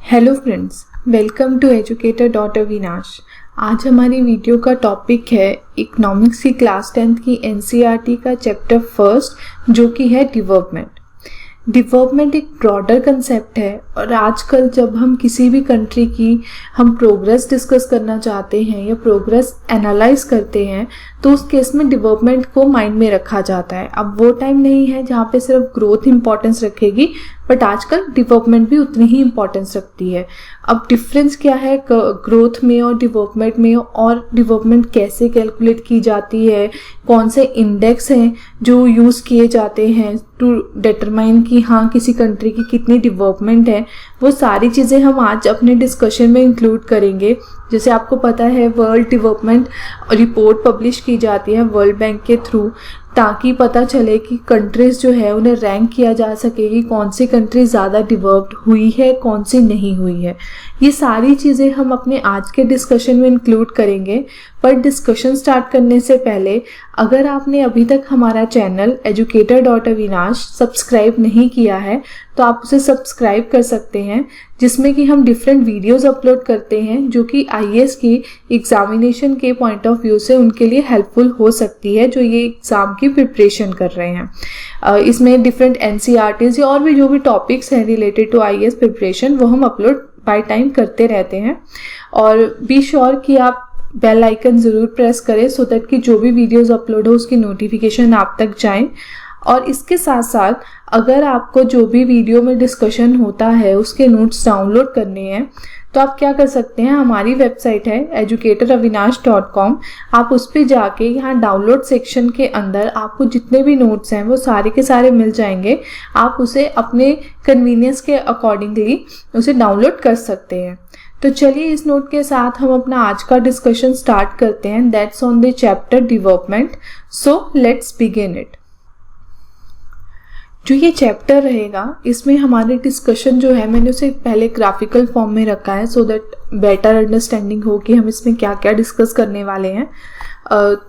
Hello friends, welcome to educator daughter Avinash. आज हमारी video का टॉपिक है इकोनॉमिक्स की क्लास 10th की एनसीईआरटी का चैप्टर फर्स्ट, जो कि है डेवलपमेंट। डेवलपमेंट एक ब्रॉडर कंसेप्ट है और आजकल जब हम किसी भी कंट्री की हम प्रोग्रेस डिस्कस करना चाहते हैं या प्रोग्रेस एनालाइज करते हैं तो उस केस में डेवलपमेंट को माइंड में रखा जाता है। अब वो टाइम नहीं है जहाँ पे सिर्फ ग्रोथ इंपॉर्टेंस रखेगी, बट आजकल डेवलपमेंट भी उतनी ही इंपॉर्टेंस रखती है। अब डिफरेंस क्या है ग्रोथ में और डेवलपमेंट में, और डेवलपमेंट कैसे कैलकुलेट की जाती है, कौन से इंडेक्स हैं जो यूज़ किए जाते हैं टू डिटरमाइन कि हाँ किसी कंट्री की कितनी डेवलपमेंट है, वो सारी चीज़ें हम आज अपने डिस्कशन में इंक्लूड करेंगे। जैसे आपको पता है वर्ल्ड डेवलपमेंट रिपोर्ट पब्लिश की जाती है वर्ल्ड बैंक के थ्रू, ताकि पता चले कि कंट्रीज़ जो है उन्हें रैंक किया जा सके कि कौन सी कंट्री ज़्यादा डेवलप्ड हुई है, कौन सी नहीं हुई है। ये सारी चीज़ें हम अपने आज के डिस्कशन में इंक्लूड करेंगे। पर डिस्कशन स्टार्ट करने से पहले अगर आपने अभी तक हमारा channel educator daughter Avinash subscribe नहीं किया है तो आप उसे सब्सक्राइब कर सकते हैं, जिसमें कि हम डिफरेंट वीडियोस अपलोड करते हैं जो कि आईएएस की एग्जामिनेशन के पॉइंट ऑफ व्यू से उनके लिए हेल्पफुल हो सकती है, जो ये एग्ज़ाम की प्रिपरेशन कर रहे हैं। इसमें डिफरेंट एनसीईआरटीज या और भी जो भी टॉपिक्स हैं रिलेटेड टू आईएएस प्रिपरेशन वो हम अपलोड बाय टाइम करते रहते हैं। और बी श्योर कि आप बेल आइकन ज़रूर प्रेस करें सो दैट कि जो भी वीडियोस अपलोड हो उसकी नोटिफिकेशन आप तक जाएं। और इसके साथ साथ अगर आपको जो भी वीडियो में डिस्कशन होता है उसके नोट्स डाउनलोड करने हैं तो आप क्या कर सकते हैं, हमारी वेबसाइट है educatoravinash.com। आप उस पर जाके यहाँ डाउनलोड सेक्शन के अंदर आपको जितने भी नोट्स हैं वो सारे के सारे मिल जाएंगे। आप उसे अपने कन्वीनियंस के अकॉर्डिंगली उसे डाउनलोड कर सकते हैं। तो चलिए इस नोट के साथ हम अपना आज का डिस्कशन स्टार्ट करते हैं। That's on the chapter development. So let's begin it. जो ये चैप्टर रहेगा इसमें हमारे डिस्कशन जो है मैंने उसे पहले ग्राफिकल फॉर्म में रखा है सो दैट बेटर अंडरस्टैंडिंग हो कि हम इसमें क्या क्या डिस्कस करने वाले हैं।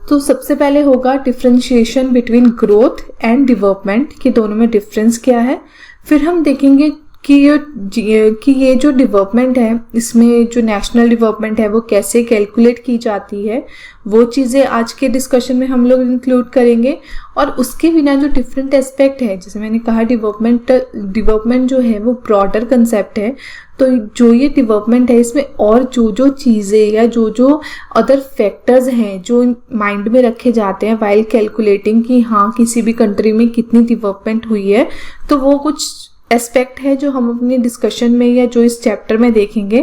तो सबसे पहले होगा differentiation between growth and development, कि दोनों में डिफरेंस क्या है। फिर हम देखेंगे कि ये जो डेवलपमेंट है इसमें जो नेशनल डेवलपमेंट है वो कैसे कैलकुलेट की जाती है, वो चीज़ें आज के डिस्कशन में हम लोग इंक्लूड करेंगे। और उसके बिना जो डिफरेंट एस्पेक्ट है, जैसे मैंने कहा डेवलपमेंट जो है वो ब्रॉडर कंसेप्ट है, तो जो ये डेवलपमेंट है इसमें और जो चीज़ें या जो अदर फैक्टर्स हैं जो माइंड में रखे जाते हैं वाइल कैलकुलेटिंग कि हाँ किसी भी कंट्री में कितनी डेवलपमेंट हुई है, तो वो कुछ एस्पेक्ट है जो हम अपने डिस्कशन में या जो इस चैप्टर में देखेंगे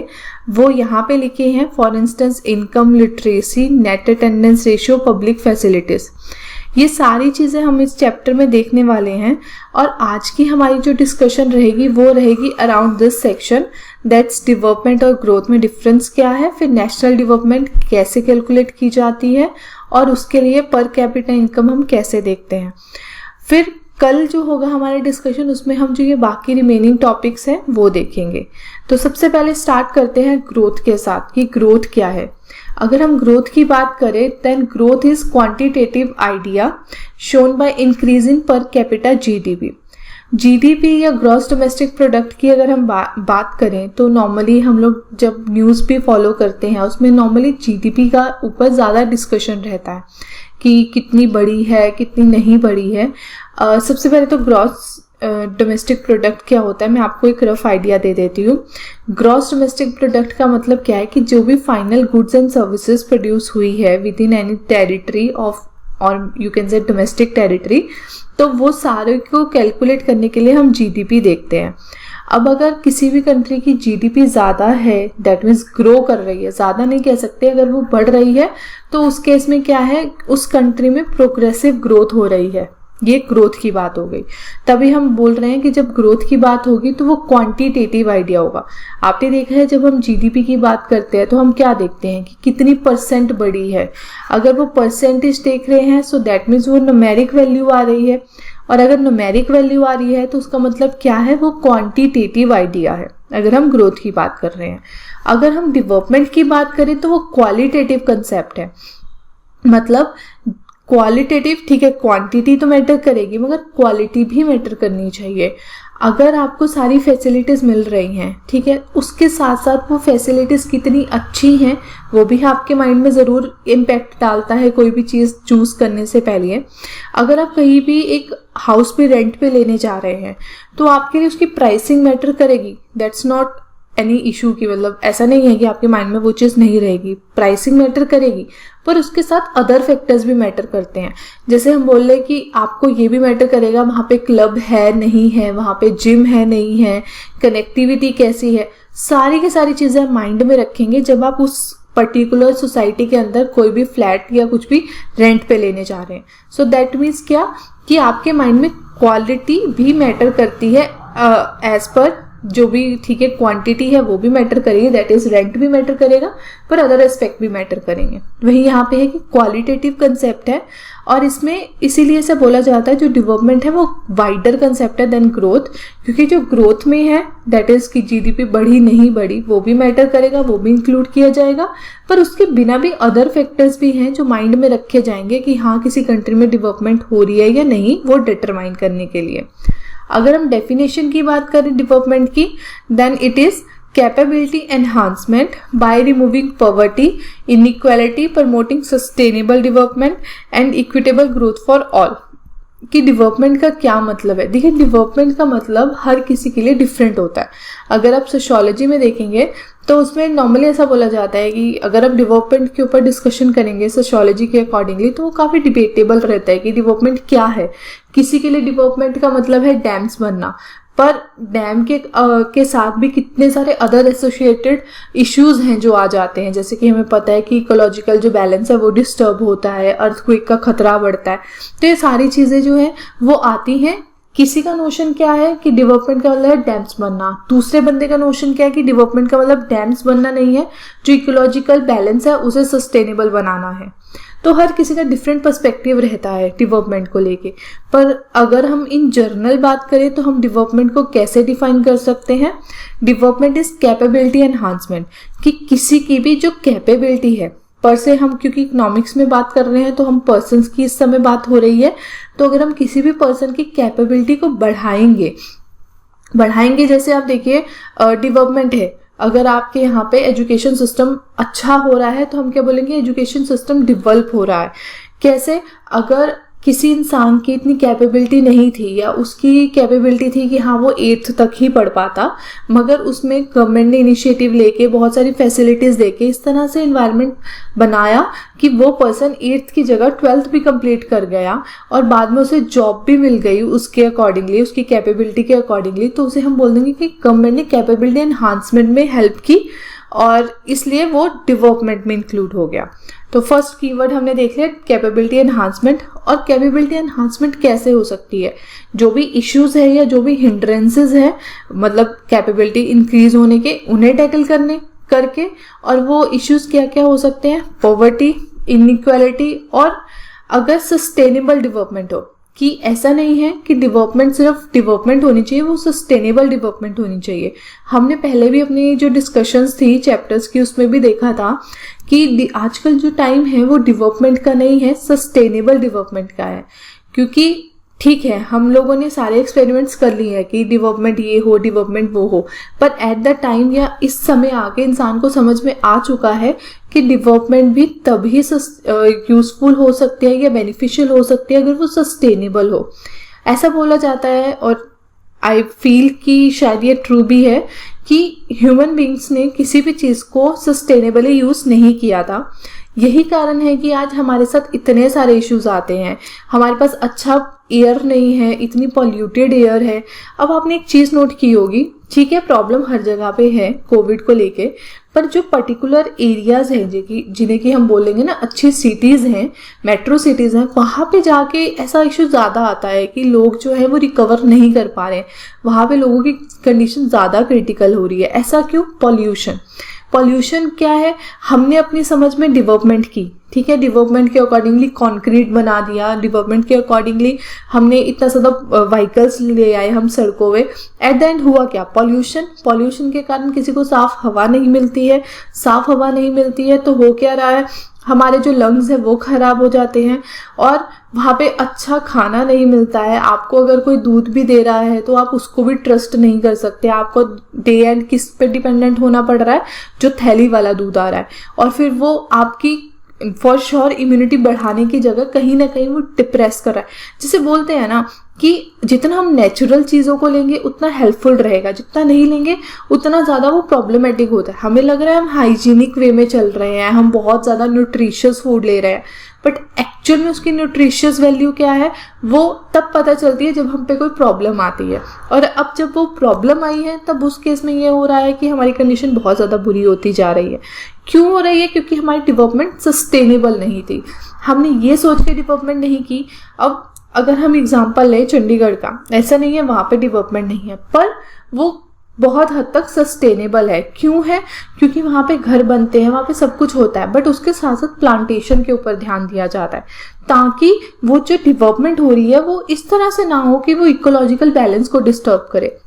वो यहाँ पे लिखे हैं। For instance income, literacy, net attendance ratio, public facilities, ये सारी चीज़ें हम इस चैप्टर में देखने वाले हैं। और आज की हमारी जो डिस्कशन रहेगी वो रहेगी around this section, that's development और ग्रोथ में डिफरेंस क्या है, फिर नेशनल डेवलपमेंट कैसे कैलकुलेट की जाती है और उसके लिए पर कैपिटा इनकम हम कैसे देखते हैं। फिर कल जो होगा हमारा डिस्कशन उसमें हम जो ये बाकी रिमेनिंग टॉपिक्स हैं वो देखेंगे। तो सबसे पहले स्टार्ट करते हैं ग्रोथ के साथ कि ग्रोथ क्या है। अगर हम ग्रोथ की बात करें then growth is quantitative idea shown by increase in per capita GDP या ग्रॉस डोमेस्टिक प्रोडक्ट की अगर हम बात करें तो नॉर्मली हम लोग जब न्यूज़ भी फॉलो करते हैं उसमें नॉर्मली जीडीपी का ऊपर ज़्यादा डिस्कशन रहता है कि कितनी बड़ी है कितनी नहीं बड़ी है। सबसे पहले तो ग्रॉस डोमेस्टिक प्रोडक्ट क्या होता है मैं आपको एक रफ आइडिया दे देती हूँ। ग्रॉस डोमेस्टिक प्रोडक्ट का मतलब क्या है कि जो भी final goods and services produce हुई है within any territory of और you can say domestic territory, तो वो सारे को कैलकुलेट करने के लिए हम जीडीपी देखते हैं। अब अगर किसी भी कंट्री की जीडीपी ज़्यादा है दैट मीन्स ग्रो कर रही है, ज़्यादा नहीं कह सकते, अगर वो बढ़ रही है तो उस केस में क्या है उस कंट्री में प्रोग्रेसिव ग्रोथ हो रही है, ये ग्रोथ की बात हो गई। तभी हम बोल रहे हैं कि जब ग्रोथ की बात होगी तो वो क्वांटिटेटिव आइडिया होगा। आपने देखा है जब हम जीडीपी की बात करते हैं तो हम क्या देखते हैं कि कितनी परसेंट बढ़ी है। अगर वो परसेंटेज देख रहे हैं सो दैट मीन्स वो न्यूमेरिक वैल्यू आ रही है, और अगर न्यूमेरिक वैल्यू आ रही है तो उसका मतलब क्या है, वो क्वांटिटेटिव आइडिया है अगर हम ग्रोथ की बात कर रहे हैं। अगर हम डेवलपमेंट की बात करें तो वो क्वालिटेटिव कंसेप्ट है, मतलब क्वालिटेटिव, ठीक है क्वांटिटी तो मैटर करेगी मगर क्वालिटी भी मैटर करनी चाहिए। अगर आपको सारी फैसिलिटीज़ मिल रही हैं, ठीक है, उसके साथ साथ वो फैसिलिटीज़ कितनी अच्छी हैं वो भी आपके माइंड में ज़रूर इम्पैक्ट डालता है कोई भी चीज़ चूज़ करने से पहले। अगर आप कहीं भी एक हाउस पे रेंट पे लेने जा रहे हैं तो आपके लिए उसकी प्राइसिंग मैटर करेगी, दैट्स नॉट एनी इशू की, मतलब ऐसा नहीं है कि आपके माइंड में वो चीज़ नहीं रहेगी, प्राइसिंग मैटर करेगी, पर उसके साथ अदर फैक्टर्स भी मैटर करते हैं। जैसे हम बोल रहे हैं कि आपको ये भी मैटर करेगा वहाँ पे क्लब है नहीं है, वहाँ पे जिम है नहीं है, कनेक्टिविटी कैसी है, सारी की सारी चीज़ें आप माइंड में रखेंगे जब आप उस पर्टिकुलर सोसाइटी के अंदर कोई भी फ्लैट या कुछ भी रेंट पे लेने जा रहे हैं। सो दैट मीन्स क्या कि आपके माइंड में क्वालिटी भी मैटर करती है एज पर जो भी, ठीक है, क्वांटिटी है वो भी मैटर करेगी, दैट इज रेंट भी मैटर करेगा, पर अदर एस्पेक्ट भी मैटर करेंगे। वही यहाँ पे है कि क्वालिटेटिव कंसेप्ट है और इसमें इसीलिए ऐसा बोला जाता है जो डेवलपमेंट है वो वाइडर कंसेप्ट है देन ग्रोथ, क्योंकि जो ग्रोथ में है दैट इज कि जीडीपी बढ़ी नहीं बढ़ी वो भी मैटर करेगा, वो भी इंक्लूड किया जाएगा, पर उसके बिना भी अदर फैक्टर्स भी हैं जो माइंड में रखे जाएंगे कि हाँ किसी कंट्री में डेवलपमेंट हो रही है या नहीं, वो डिटरमाइन करने के लिए। अगर हम डेफिनेशन की बात करें डेवलपमेंट की, then it is capability enhancement by removing poverty, inequality, promoting sustainable development and equitable growth for all. कि डेवलपमेंट का क्या मतलब है? देखिए, डेवलपमेंट का मतलब हर किसी के लिए डिफरेंट होता है। अगर आप सोशियोलॉजी में देखेंगे तो उसमें नॉर्मली ऐसा बोला जाता है कि अगर आप डेवलपमेंट के ऊपर डिस्कशन करेंगे सोशियोलॉजी के अकॉर्डिंगली तो वो काफ़ी डिबेटेबल रहता है कि डेवलपमेंट क्या है। किसी के लिए डेवलपमेंट का मतलब है डैम्स बनना, पर डैम के साथ भी कितने सारे अदर एसोसिएटेड इश्यूज हैं जो आ जाते हैं, जैसे कि हमें पता है कि इकोलॉजिकल जो बैलेंस है वो डिस्टर्ब होता है, अर्थक्वेक का खतरा बढ़ता है। तो ये सारी चीज़ें जो है वो आती हैं। किसी का नोशन क्या है कि डेवलपमेंट का मतलब है डैम्स बनना, दूसरे बंदे का नोशन क्या है कि डेवलपमेंट का मतलब डैम्स बनना नहीं है, जो इकोलॉजिकल बैलेंस है उसे सस्टेनेबल बनाना है। तो हर किसी का डिफरेंट पर्सपेक्टिव रहता है डेवलपमेंट को लेके। पर अगर हम इन जनरल बात करें तो हम डेवलपमेंट को कैसे डिफाइन कर सकते हैं? डेवलपमेंट इज कैपेबिलिटी एनहांसमेंट, कि किसी की भी जो कैपेबिलिटी है पर से, हम क्योंकि इकोनॉमिक्स में बात कर रहे हैं तो हम पर्सन्स की इस समय बात हो रही है, तो अगर हम किसी भी पर्सन की कैपेबिलिटी को बढ़ाएंगे, जैसे आप देखिए डेवलपमेंट है, अगर आपके यहाँ पे एजुकेशन सिस्टम अच्छा हो रहा है तो हम क्या बोलेंगे? एजुकेशन सिस्टम डेवलप हो रहा है। कैसे? अगर किसी इंसान की इतनी कैपेबिलिटी नहीं थी या उसकी कैपेबिलिटी थी कि हाँ वो 8th तक ही पढ़ पाता, मगर उसमें गवर्नमेंट ने इनिशिएटिव लेके बहुत सारी फैसिलिटीज़ देके इस तरह से इन्वायरमेंट बनाया कि वो पर्सन 8th की जगह 12th भी कंप्लीट कर गया और बाद में उसे जॉब भी मिल गई उसके अकॉर्डिंगली, उसकी कैपेबिलिटी के अकॉर्डिंगली, तो उसे हम बोल देंगे कि गवर्नमेंट ने कैपेबिलिटी एनहांसमेंट में हेल्प की और इसलिए वो डेवलपमेंट में इंक्लूड हो गया। तो फर्स्ट कीवर्ड हमने देख लिया कैपेबिलिटी एनहांसमेंट। और कैपेबिलिटी एनहांसमेंट कैसे हो सकती है? जो भी इश्यूज है या जो भी हिंड्रेंसेस है, मतलब कैपेबिलिटी इंक्रीज होने के, उन्हें टैकल करके। और वो इश्यूज क्या क्या हो सकते हैं? पॉवर्टी, इनइक्वालिटी, और अगर सस्टेनेबल डेवलपमेंट हो, कि ऐसा नहीं है कि डेवलपमेंट सिर्फ डेवलपमेंट होनी चाहिए, वो सस्टेनेबल डेवलपमेंट होनी चाहिए। हमने पहले भी अपनी जो डिस्कशंस थी चैप्टर्स की उसमें भी देखा था कि आजकल जो टाइम है वो डेवलपमेंट का नहीं है, सस्टेनेबल डेवलपमेंट का है। क्योंकि ठीक है, हम लोगों ने सारे एक्सपेरिमेंट्स कर लिए हैं कि डेवलपमेंट ये हो, डेवलपमेंट वो हो, पर एट द टाइम या इस समय आके इंसान को समझ में आ चुका है कि डेवलपमेंट भी तभी यूजफुल हो सकती है या बेनिफिशियल हो सकती है अगर वो सस्टेनेबल हो। ऐसा बोला जाता है और आई फील कि शायद ये ट्रू भी है कि ह्यूमन बींग्स ने किसी भी चीज़ को सस्टेनेबली यूज़ नहीं किया था। यही कारण है कि आज हमारे साथ इतने सारे इश्यूज आते हैं। हमारे पास अच्छा एयर नहीं है, इतनी पॉल्यूटेड एयर है। अब आपने एक चीज़ नोट की होगी, ठीक है, प्रॉब्लम हर जगह पे है कोविड को लेके, पर जो पर्टिकुलर एरियाज हैं जिन्हें कि हम बोलेंगे ना अच्छी सिटीज़ हैं, मेट्रो सिटीज़ हैं, वहाँ पे जाके ऐसा इशू ज़्यादा आता है कि लोग जो है वो रिकवर नहीं कर पा रहे हैं। वहाँ पे लोगों की कंडीशन ज़्यादा क्रिटिकल हो रही है। ऐसा क्यों? पॉल्यूशन क्या है? हमने अपनी समझ में डेवलपमेंट की, ठीक है, डेवलपमेंट के अकॉर्डिंगली कंक्रीट बना दिया, डेवलपमेंट के अकॉर्डिंगली हमने इतना ज़्यादा व्हीकल्स ले आए हम सड़कों में। एट द एंड हुआ क्या? पॉल्यूशन के कारण किसी को साफ हवा नहीं मिलती है। साफ हवा नहीं मिलती है तो हो क्या रहा है? हमारे जो लंग्स है वो खराब हो जाते हैं, और वहाँ पे अच्छा खाना नहीं मिलता है। आपको अगर कोई दूध भी दे रहा है तो आप उसको भी ट्रस्ट नहीं कर सकते, आपको डे एंड किस पे डिपेंडेंट होना पड़ रहा है, जो थैली वाला दूध आ रहा है। और फिर वो आपकी फॉर श्योर इम्यूनिटी बढ़ाने की जगह कहीं ना कहीं वो डिप्रेस कर रहा है। जिसे बोलते हैं ना कि जितना हम नेचुरल चीज़ों को लेंगे उतना हेल्पफुल रहेगा, जितना नहीं लेंगे उतना ज़्यादा वो प्रॉब्लमेटिक होता है। हमें लग रहा है हम हाइजीनिक वे में चल रहे हैं, हम बहुत ज़्यादा न्यूट्रिशियस फूड ले रहे हैं, बट एक्चुअल में उसकी न्यूट्रिशियस वैल्यू क्या है वो तब पता चलती है जब हम पे कोई प्रॉब्लम आती है। और अब जब वो प्रॉब्लम आई है तब उस केस में ये हो रहा है कि हमारी कंडीशन बहुत ज़्यादा बुरी होती जा रही है। क्यों हो रही है? क्योंकि हमारी डेवलपमेंट सस्टेनेबल नहीं थी, हमने ये सोच के डेवलपमेंट नहीं की। अब अगर हम एग्जांपल लें चंडीगढ़ का, ऐसा नहीं है वहाँ पे डेवलपमेंट नहीं है, पर वो बहुत हद तक सस्टेनेबल है। क्यों है? क्योंकि वहाँ पे घर बनते हैं, वहाँ पे सब कुछ होता है, बट उसके साथ साथ प्लांटेशन के ऊपर ध्यान दिया जाता है, ताकि वो जो डेवलपमेंट हो रही है वो इस तरह से ना हो कि वो इकोलॉजिकल बैलेंस को डिस्टर्ब करे।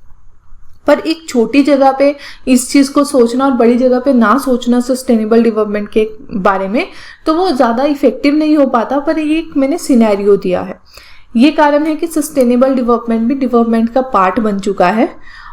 पर एक छोटी जगह पे इस चीज़ को सोचना और बड़ी जगह पे ना सोचना सस्टेनेबल डेवलपमेंट के बारे में, तो वो ज़्यादा इफेक्टिव नहीं हो पाता। पर ये मैंने सिनेरियो दिया है। ये कारण है कि सस्टेनेबल डेवलपमेंट भी डेवलपमेंट का पार्ट बन चुका है।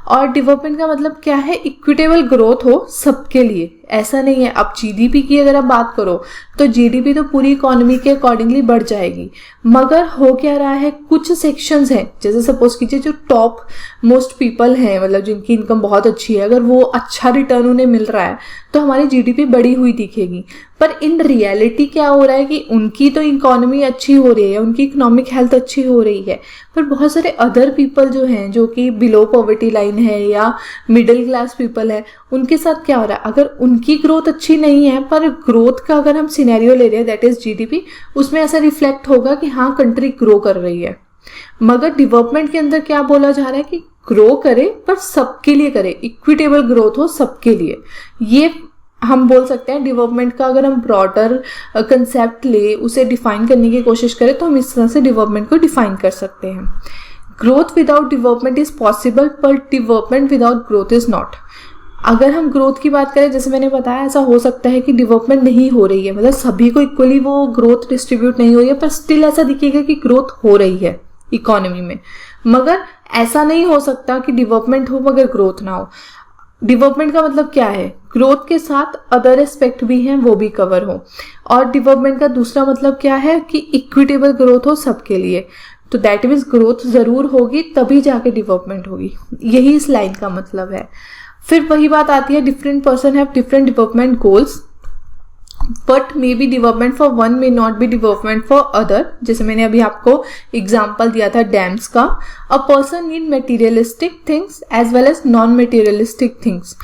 और डेवलपमेंट का मतलब क्या है? इक्विटेबल ग्रोथ हो सबके लिए। ऐसा नहीं है अब जीडीपी की अगर आप बात करो तो जीडीपी तो पूरी इकोनॉमी के अकॉर्डिंगली बढ़ जाएगी, मगर हो क्या रहा है, कुछ सेक्शंस हैं, जैसे सपोज कीजिए जो टॉप मोस्ट पीपल हैं, मतलब जिनकी इनकम बहुत अच्छी है, अगर वो अच्छा रिटर्न उन्हें मिल रहा है तो हमारी जीडीपी बढ़ी हुई दिखेगी। पर इन रियलिटी क्या हो रहा है कि उनकी तो इकोनॉमी अच्छी हो रही है, उनकी इकोनॉमिक हेल्थ अच्छी हो रही है, पर बहुत सारे अदर पीपल जो हैं, जो कि बिलो पॉवर्टी लाइन है या मिडिल क्लास पीपल है, उनके साथ क्या हो रहा है? अगर उनकी ग्रोथ अच्छी नहीं है, पर ग्रोथ का अगर हम सिनेरियो ले रहे हैं दैट इज जीडीपी, उसमें ऐसा रिफ्लेक्ट होगा कि हाँ कंट्री ग्रो कर रही है। मगर डेवलपमेंट के अंदर क्या बोला जा रहा है कि ग्रो करे पर सबके लिए करे, इक्विटेबल ग्रोथ हो सबके लिए। ये हम बोल सकते हैं डेवलपमेंट का अगर हम ब्रॉडर कंसेप्ट ले, उसे डिफाइन करने की कोशिश करें तो हम इस तरह से डेवलपमेंट को डिफाइन कर सकते हैं। Growth without development is possible, पर development without growth is not. अगर हम ग्रोथ की बात करें, जैसे मैंने बताया, ऐसा हो सकता है कि डेवलपमेंट नहीं हो रही है, मतलब सभी को इक्वली वो ग्रोथ डिस्ट्रीब्यूट नहीं हो रही है, पर स्टिल ऐसा दिखेगा कि ग्रोथ हो रही है इकोनॉमी में। मगर ऐसा नहीं हो सकता कि डेवलपमेंट हो मगर ग्रोथ ना हो। डेवलपमेंट का मतलब क्या है? ग्रोथ के साथ अदर एस्पेक्ट भी हैं, वो भी कवर हो। और डेवलपमेंट का दूसरा मतलब क्या है कि इक्विटेबल ग्रोथ हो सबके लिए। तो दैट मीन्स ग्रोथ जरूर होगी तभी जाके डेवलपमेंट होगी, यही इस लाइन का मतलब है। फिर वही बात आती है, different person have different development goals, but may be development for one may not be development for other. जैसे मैंने अभी आपको एग्जाम्पल दिया था डैम्स का। A person need materialistic things as well as non materialistic things.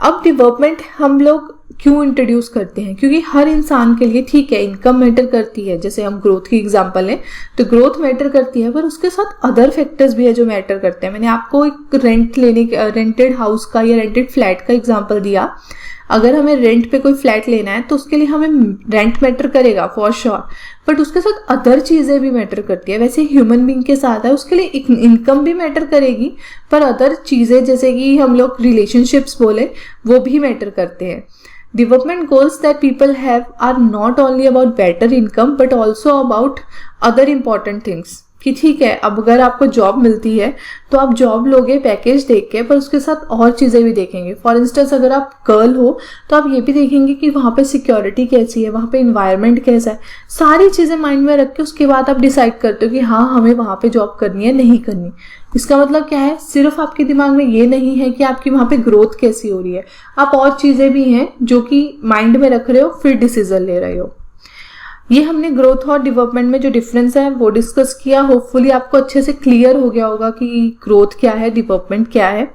अब development हम लोग क्यों इंट्रोड्यूस करते हैं? क्योंकि हर इंसान के लिए, ठीक है, इनकम मैटर करती है, जैसे हम ग्रोथ की एग्जांपल लें तो ग्रोथ मैटर करती है, पर उसके साथ अदर फैक्टर्स भी है जो मैटर करते हैं। मैंने आपको एक रेंटेड हाउस का या रेंटेड फ्लैट का एग्जांपल दिया। अगर हमें रेंट पे कोई फ्लैट लेना है तो उसके लिए हमें रेंट मैटर करेगा फॉर श्योर, बट उसके साथ अदर चीज़ें भी मैटर करती है। वैसे ह्यूमन बीइंग के साथ है, उसके लिए इनकम भी मैटर करेगी, पर अदर चीज़ें जैसे कि हम लोग रिलेशनशिप्स बोले वो भी मैटर करते हैं। Development goals that people have are not only about better income but also about other important things. कि ठीक है, अब अगर आपको जॉब मिलती है तो आप जॉब लोगे पैकेज देख के, पर उसके साथ और चीज़ें भी देखेंगे। फॉर इंस्टेंस अगर आप गर्ल हो तो आप ये भी देखेंगे कि वहाँ पे सिक्योरिटी कैसी है, वहाँ पे इन्वायरमेंट कैसा है, सारी चीज़ें माइंड में रख के उसके बाद आप डिसाइड करते हो कि हाँ हमें वहाँ पे जॉब करनी है नहीं करनी। इसका मतलब क्या है? सिर्फ आपके दिमाग में ये नहीं है कि आपकी वहाँ पे ग्रोथ कैसी हो रही है, आप और चीज़ें भी हैं जो कि माइंड में रख रहे हो, फिर डिसीजन ले रहे हो। ये हमने ग्रोथ और डेवलपमेंट में जो डिफरेंस है वो डिस्कस किया। होपफुली आपको अच्छे से क्लियर हो गया होगा कि ग्रोथ क्या है, डेवलपमेंट क्या है।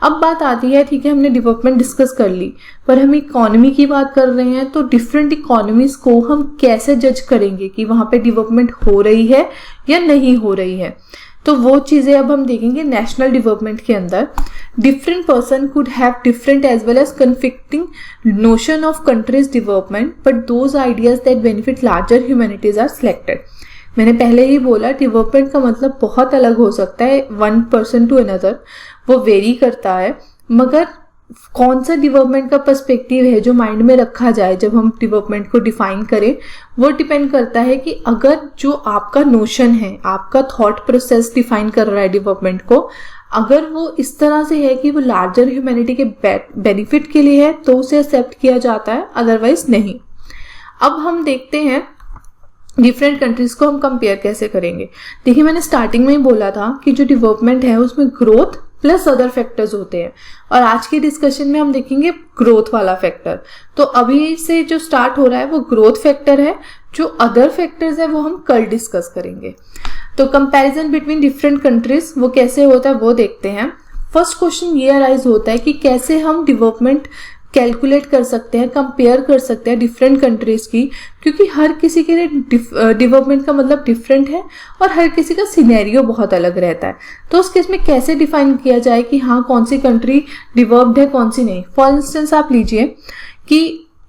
अब बात आती है, ठीक है, हमने डेवलपमेंट डिस्कस कर ली, पर हम इकोनॉमी की बात कर रहे हैं, तो डिफरेंट इकोनॉमीज को हम कैसे जज करेंगे कि वहाँ पे डेवलपमेंट हो रही है या नहीं हो रही है? तो वो चीज़ें अब हम देखेंगे नेशनल डेवलपमेंट के अंदर। Different person could have different as well as conflicting notion of countries development, but those ideas that benefit larger humanities are selected. मैंने पहले ही बोला डेवलपमेंट का मतलब बहुत अलग हो सकता है वन पर्सन टू अनदर, वो वेरी करता है, मगर कौन सा डेवलपमेंट का पर्सपेक्टिव है जो माइंड में रखा जाए जब हम डेवलपमेंट को डिफाइन करें, वो डिपेंड करता है कि अगर जो आपका नोशन है, आपका थॉट प्रोसेस डिफाइन कर रहा है डेवलपमेंट को, अगर वो इस तरह से है कि वो लार्जर ह्यूमैनिटी के बेनिफिट के लिए है तो उसे एक्सेप्ट किया जाता है, अदरवाइज नहीं। अब हम देखते हैं डिफरेंट कंट्रीज को हम कंपेयर कैसे करेंगे। देखिए, मैंने स्टार्टिंग में ही बोला था कि जो डेवलपमेंट है उसमें ग्रोथ प्लस अदर फैक्टर्स होते हैं, और आज के डिस्कशन में हम देखेंगे ग्रोथ वाला फैक्टर। तो अभी से जो स्टार्ट हो रहा है वो ग्रोथ फैक्टर है, जो अदर फैक्टर्स है वो हम कल डिस्कस करेंगे। तो कंपैरिजन बिटवीन डिफरेंट कंट्रीज वो कैसे होता है वो देखते हैं। फर्स्ट क्वेश्चन ये अराइज होता है कि कैसे हम डेवलपमेंट कैलकुलेट कर सकते हैं, कंपेयर कर सकते हैं डिफरेंट कंट्रीज की, क्योंकि हर किसी के लिए डेवलपमेंट का मतलब डिफरेंट है और हर किसी का सिनेरियो बहुत अलग रहता है। तो उस केस में कैसे डिफाइन किया जाए कि हाँ कौन सी कंट्री डेवलप्ड है कौन सी नहीं। फॉर इंस्टेंस आप लीजिए कि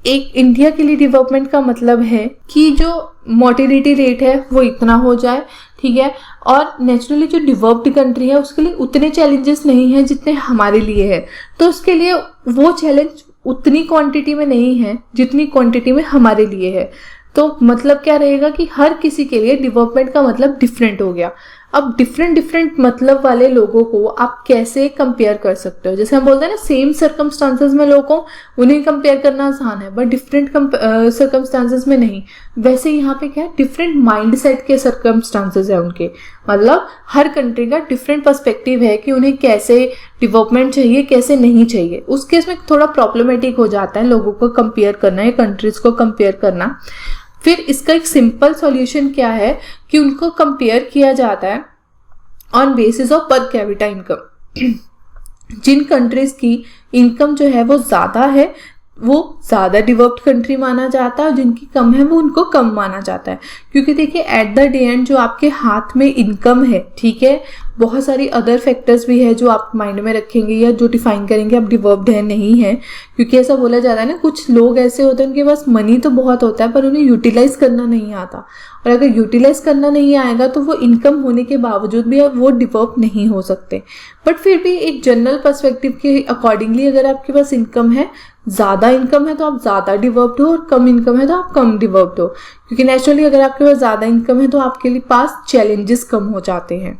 एक इंडिया के लिए डेवलपमेंट का मतलब है कि जो मोर्टेलिटी रेट है वो इतना हो जाए, ठीक है, और नेचुरली जो डेवलप्ड कंट्री है उसके लिए उतने चैलेंजेस नहीं है जितने हमारे लिए है, तो उसके लिए वो चैलेंज उतनी क्वांटिटी में नहीं है जितनी क्वांटिटी में हमारे लिए है। तो मतलब क्या रहेगा कि हर किसी के लिए डेवलपमेंट का मतलब डिफरेंट हो गया। अब डिफरेंट मतलब वाले लोगों को आप कैसे कंपेयर कर सकते हो। जैसे हम बोलते हैं ना, सेम सर्कमस्टांसेस में लोगों को उन्हें कंपेयर करना आसान है, बट डिफरेंट सर्कमस्टांसेस में नहीं। वैसे यहाँ पे क्या है, डिफरेंट माइंडसेट के सर्कमस्टांसेस है उनके, मतलब हर कंट्री का डिफरेंट पर्सपेक्टिव है कि उन्हें कैसे डेवलपमेंट चाहिए कैसे नहीं चाहिए। उस केस में थोड़ा प्रॉब्लमेटिक हो जाता है लोगों को कंपेयर करना या कंट्रीज को कंपेयर करना। फिर इसका एक सिंपल सॉल्यूशन क्या है कि उनको कंपेयर किया जाता है on basis of per capita income. जिन कंट्रीज की इनकम जो है वो ज्यादा है वो ज्यादा डेवलप्ड कंट्री माना जाता है, और जिनकी कम है वो उनको कम माना जाता है। क्योंकि देखिए, एट द डे एंड जो आपके हाथ में इनकम है, ठीक है, बहुत सारी अदर फैक्टर्स भी है जो आप माइंड में रखेंगे या जो डिफाइन करेंगे आप डेवलप्ड है नहीं है। क्योंकि ऐसा बोला जाता है ना, कुछ लोग ऐसे होते हैं उनके पास मनी तो बहुत होता है पर उन्हें यूटिलाइज करना नहीं आता, और अगर यूटिलाइज करना नहीं आएगा तो वो इनकम होने के बावजूद भी वो डेवलप नहीं हो सकते। बट फिर भी एक जनरल पर्सपेक्टिव के अकॉर्डिंगली अगर आपके पास इनकम है, ज्यादा इनकम है तो आप ज्यादा डेवलप्ड हो, और कम इनकम है तो आप कम डेवलप्ड हो। क्योंकि नेचुरली अगर आपके पास ज्यादा इनकम है तो आपके लिए पास चैलेंजेस कम हो जाते हैं।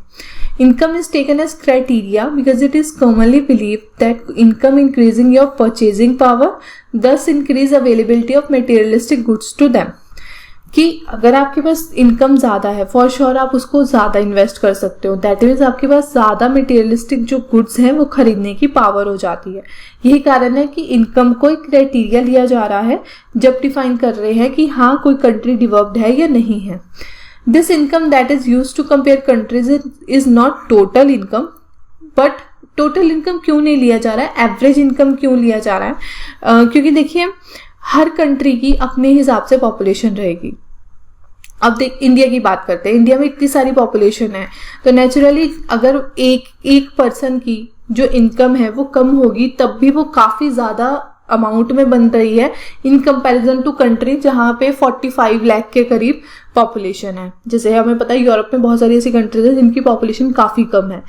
Income is taken as criteria because it is commonly believed that income increasing your purchasing power, thus increase availability of materialistic goods to them। कि अगर आपके पास इनकम ज्यादा है, फॉर श्योर आप उसको ज्यादा इन्वेस्ट कर सकते हो, दैट मीन्स आपके पास ज्यादा मटेरियलिस्टिक जो गुड्स हैं वो खरीदने की पावर हो जाती है। यही कारण है कि इनकम को एक क्राइटेरिया लिया जा रहा है जब डिफाइन कर रहे हैं कि हाँ कोई कंट्री डेवलप्ड है या नहीं है। This income that is used to compare countries is not total income, but total income क्यों नहीं लिया जा रहा है, एवरेज इनकम क्यों लिया जा रहा है? क्योंकि देखिए, हर कंट्री की अपने हिसाब से पॉपुलेशन रहेगी। अब देख, इंडिया की बात करते हैं, इंडिया में इतनी सारी पॉपुलेशन है, तो नेचुरली अगर एक पर्सन की जो इनकम है वो कम होगी तब भी वो काफी ज्यादा अमाउंट में बन रही है इन कंपैरिजन टू कंट्री जहां पे 45 लाख के करीब पॉपुलेशन है। जैसे हमें पता है यूरोप में बहुत सारी ऐसी कंट्रीज है जिनकी पॉपुलेशन काफी कम है।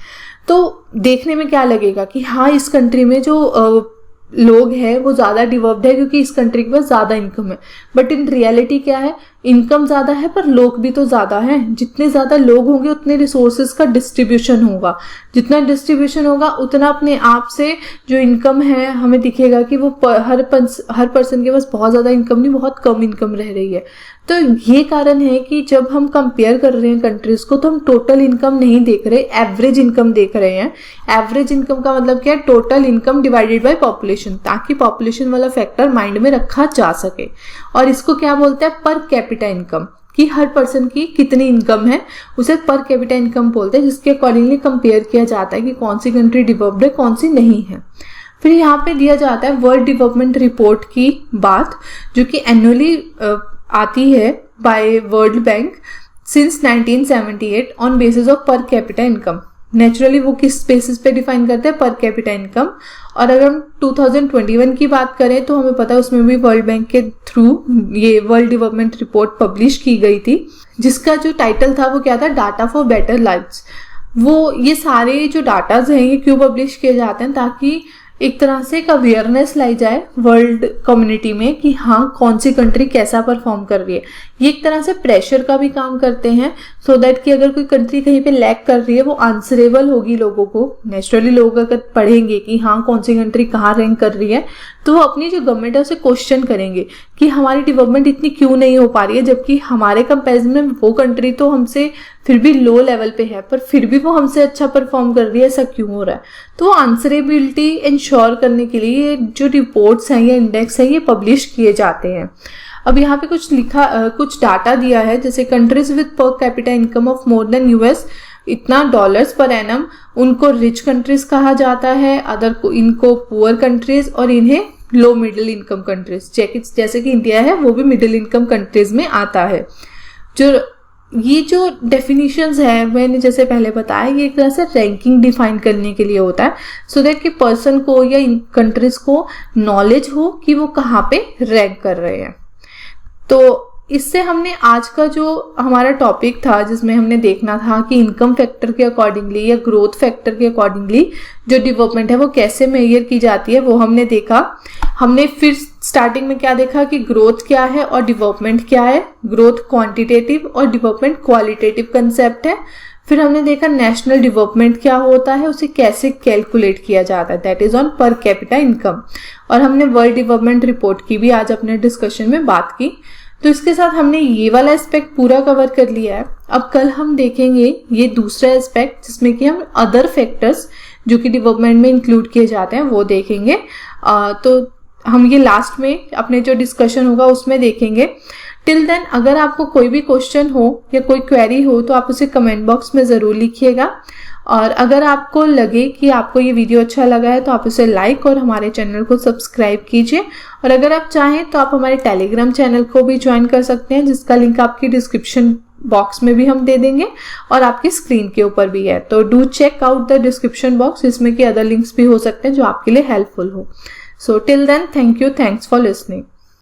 तो देखने में क्या लगेगा कि हाँ इस कंट्री में जो लोग हैं वो ज्यादा डेवलप्ड है क्योंकि इस कंट्री के पास ज्यादा इनकम है। बट इन रियलिटी क्या है, इनकम ज्यादा है पर लोग भी तो ज्यादा हैं। जितने ज्यादा लोग होंगे उतने रिसोर्सेज का डिस्ट्रीब्यूशन होगा, जितना डिस्ट्रीब्यूशन होगा उतना अपने आप से जो इनकम है हमें दिखेगा कि वो हर पर्सन के पास बहुत ज्यादा इनकम नहीं, बहुत कम इनकम रह रही है। तो ये कारण है कि जब हम कंपेयर कर रहे हैं कंट्रीज को तो हम टोटल इनकम नहीं देख रहे, एवरेज इनकम देख रहे हैं। एवरेज इनकम का मतलब क्या है, total income divided by population, ताकि पॉपुलेशन वाला फैक्टर माइंड में रखा जा सके। और इसको क्या बोलते हैं, पर कैपिटा इनकम, कि हर पर्सन की कितनी इनकम है उसे पर कैपिटा इनकम बोलते हैं, जिसके अकॉर्डिंगली कंपेयर किया जाता है कि कौन सी कंट्री डेवलप्ड है कौन सी नहीं है। फिर यहाँ पे दिया जाता है वर्ल्ड डेवलपमेंट रिपोर्ट की बात, जो कि एनुअली आती है by world bank since 1978 on basis of per capita income. Naturally वो किस बेसिस पे डिफाइन करते हैं, पर कैपिटा इनकम। और अगर हम 2021 की बात करें तो हमें पता है उसमें भी वर्ल्ड बैंक के थ्रू ये वर्ल्ड डेवलपमेंट रिपोर्ट पब्लिश की गई थी, जिसका जो टाइटल था वो क्या था, डाटा फॉर बेटर लाइव्स। वो ये सारे जो डाटाज हैं ये क्यों पब्लिश किए जाते हैं, ताकि एक तरह से एक अवेयरनेस लाई जाए वर्ल्ड कम्युनिटी में कि हाँ कौन सी कंट्री कैसा परफॉर्म कर रही है। ये एक तरह से प्रेशर का भी काम करते हैं सो दैट कि अगर कोई कंट्री कहीं पे लैग कर रही है वो आंसरेबल होगी लोगों को। नेचुरली लोग अगर पढ़ेंगे कि हाँ कौन सी कंट्री कहाँ रैंक कर रही है तो वो अपनी जो गवर्नमेंट है उसे क्वेश्चन करेंगे कि हमारी डेवलपमेंट इतनी क्यों नहीं हो पा रही है, जबकि हमारे कंपेरिजन में वो कंट्री तो हमसे फिर भी लो लेवल पे है पर फिर भी वो हमसे अच्छा परफॉर्म कर रही है, ऐसा क्यों हो रहा है। तो आंसरेबिलिटी इंश्योर करने के लिए जो रिपोर्ट्स हैं या इंडेक्स हैं ये पब्लिश किए जाते हैं। अब यहाँ पे कुछ डाटा दिया है, जैसे कंट्रीज विद पर capita income of more than US इतना डॉलर्स पर एनम, उनको रिच कंट्रीज कहा जाता है, अदर को इनको पुअर कंट्रीज और इन्हें लो मिडिल इनकम कंट्रीज, जैसे कि इंडिया है वो भी मिडिल इनकम कंट्रीज में आता है। ये जो डेफिनेशंस है मैंने जैसे पहले बताया ये एक तरह से रैंकिंग डिफाइन करने के लिए होता है सो दैट कि पर्सन को या इन कंट्रीज को नॉलेज हो कि वो कहाँ पे रैंक कर रहे हैं। तो इससे हमने आज का जो हमारा टॉपिक था जिसमें हमने देखना था कि इनकम फैक्टर के अकॉर्डिंगली या ग्रोथ फैक्टर के अकॉर्डिंगली जो डेवलपमेंट है वो कैसे मेजर की जाती है वो हमने देखा। हमने फिर स्टार्टिंग में क्या देखा कि ग्रोथ क्या है और डेवलपमेंट क्या है। ग्रोथ क्वांटिटेटिव और डेवलपमेंट क्वालिटेटिव कंसेप्ट है। फिर हमने देखा नेशनल डेवलपमेंट क्या होता है, उसे कैसे कैलकुलेट किया जाता है, दैट इज ऑन पर कैपिटा इनकम। और हमने वर्ल्ड डेवलपमेंट रिपोर्ट की भी आज अपने डिस्कशन में बात की। तो इसके साथ हमने ये वाला एस्पेक्ट पूरा कवर कर लिया है। अब कल हम देखेंगे ये दूसरा एस्पेक्ट जिसमें कि हम अदर फैक्टर्स जो कि डेवलपमेंट में इंक्लूड किए जाते हैं वो देखेंगे। तो हम ये लास्ट में अपने जो डिस्कशन होगा उसमें देखेंगे। टिल देन अगर आपको कोई भी क्वेश्चन हो या कोई क्वेरी हो तो आप उसे कमेंट बॉक्स में ज़रूर लिखिएगा। और अगर आपको लगे कि आपको ये वीडियो अच्छा लगा है तो आप उसे लाइक और हमारे चैनल को सब्सक्राइब कीजिए। और अगर आप चाहें तो आप हमारे टेलीग्राम चैनल को भी ज्वाइन कर सकते हैं जिसका लिंक आपकी डिस्क्रिप्शन बॉक्स में भी हम दे देंगे और आपकी स्क्रीन के ऊपर भी है। तो do check out the description box, इसमें कि अदर लिंक्स भी हो सकते हैं जो आपके लिए हेल्पफुल हो। So till then thank you, thanks for listening.